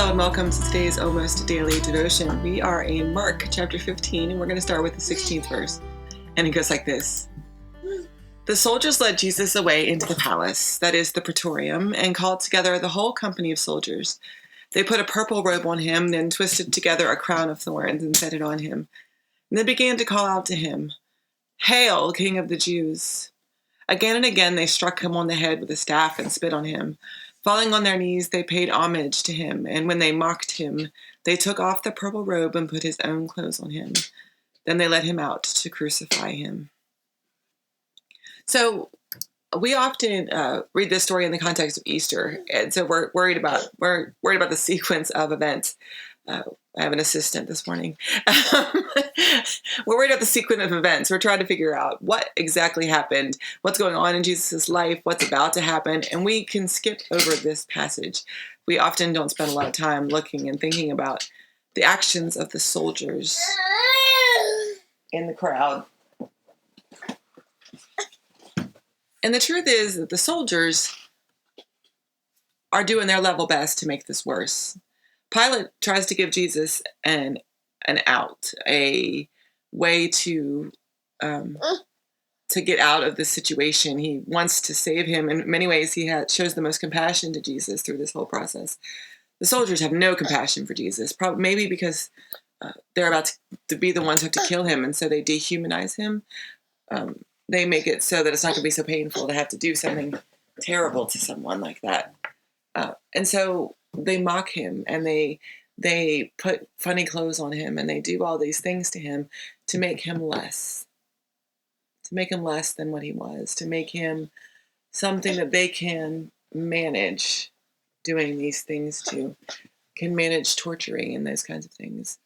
Hello and welcome to today's Almost Daily Devotion. We are in Mark chapter 15 and we're going to start with the 16th verse. And it goes like this. The soldiers led Jesus away into the palace, that is the praetorium, and called together the whole company of soldiers. They put a purple robe on him, then twisted together a crown of thorns and set it on him. And they began to call out to him, "Hail, King of the Jews!" Again and again they struck him on the head with a staff and spit on him. Falling on their knees, they paid homage to him, and when they mocked him, they took off the purple robe and put his own clothes on him. Then they led him out to crucify him. So we often read this story in the context of Easter, and so we're worried about the sequence of events. I have an assistant this morning. We're worried about the sequence of events. We're trying to figure out what exactly happened, what's going on in Jesus' life, what's about to happen, and we can skip over this passage. We often don't spend a lot of time looking and thinking about the actions of the soldiers in the crowd. And the truth is that the soldiers are doing their level best to make this worse. Pilate tries to give Jesus an out, a way to get out of this situation. He wants to save him. In many ways, he shows the most compassion to Jesus through this whole process. The soldiers have no compassion for Jesus, probably maybe because they're about to be the ones who have to kill him, and so they dehumanize him. They make it so that it's not going to be so painful to have to do something terrible to someone like that. And so they mock him, and they put funny clothes on him, and they do all these things to him to make him less than what he was, to make him something that they can manage doing these things to, can manage torturing and those kinds of things.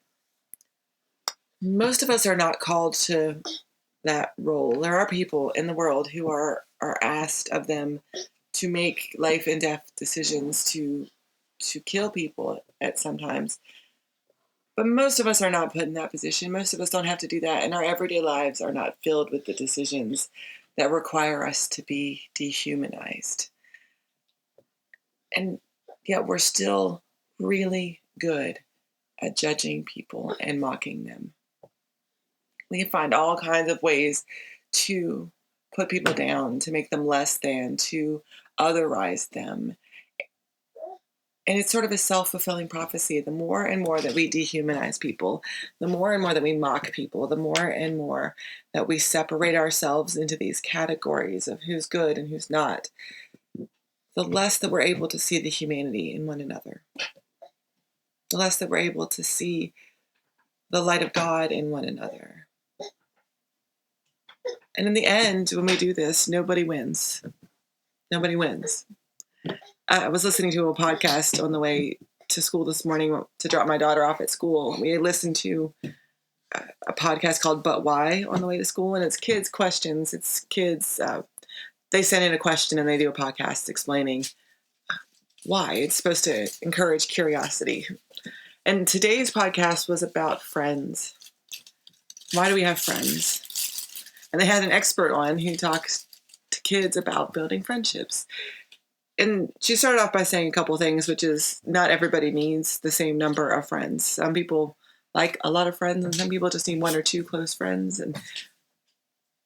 Most of us are not called to that role. There are people in the world who are asked of them to make life and death decisions, to kill people at sometimes. But most of us are not put in that position. Most of us don't have to do that, and our everyday lives are not filled with the decisions that require us to be dehumanized. And yet we're still really good at judging people and mocking them. We can find all kinds of ways to put people down, to make them less than, to otherize them. And it's sort of a self-fulfilling prophecy. The more and more that we dehumanize people, the more and more that we mock people, the more and more that we separate ourselves into these categories of who's good and who's not, the less that we're able to see the humanity in one another, the less that we're able to see the light of God in one another. And in the end, when we do this, nobody wins. Nobody wins. I was listening to a podcast on the way to school this morning to drop my daughter off at school. We listened to a podcast called But Why on the way to school, and it's kids' questions. It's kids, they send in a question and they do a podcast explaining why. It's supposed to encourage curiosity. And today's podcast was about friends. Why do we have friends? And they had an expert on who talks to kids about building friendships. And she started off by saying a couple things, which is not everybody needs the same number of friends. Some people like a lot of friends, and some people just need one or two close friends.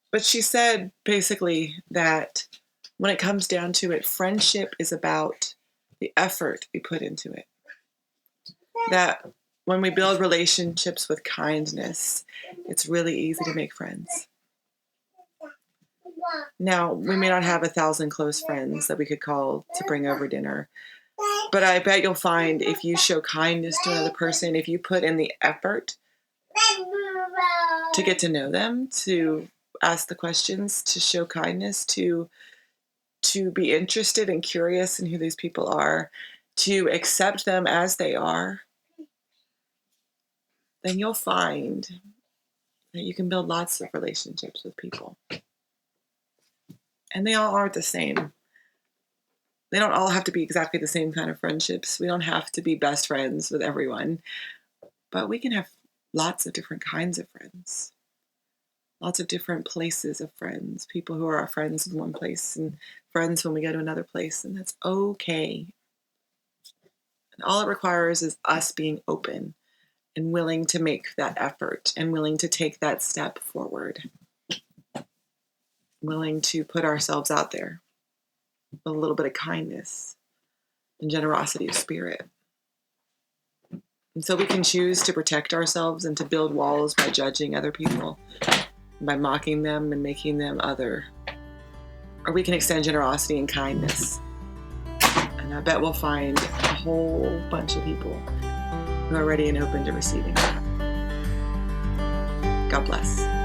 But she said basically that when it comes down to it, friendship is about the effort we put into it. That when we build relationships with kindness, it's really easy to make friends. Now, we may not have 1,000 close friends that we could call to bring over dinner, but I bet you'll find if you show kindness to another person, if you put in the effort to get to know them, to ask the questions, to show kindness, to be interested and curious in who these people are, to accept them as they are, then you'll find that you can build lots of relationships with people. And they all aren't the same. They don't all have to be exactly the same kind of friendships. We don't have to be best friends with everyone. But we can have lots of different kinds of friends. Lots of different places of friends. People who are our friends in one place and friends when we go to another place. And that's okay. And all it requires is us being open and willing to make that effort and willing to take that step forward, willing to put ourselves out there with a little bit of kindness and generosity of spirit. And so we can choose to protect ourselves and to build walls by judging other people, by mocking them and making them other. Or we can extend generosity and kindness. And I bet we'll find a whole bunch of people who are ready and open to receiving. God bless.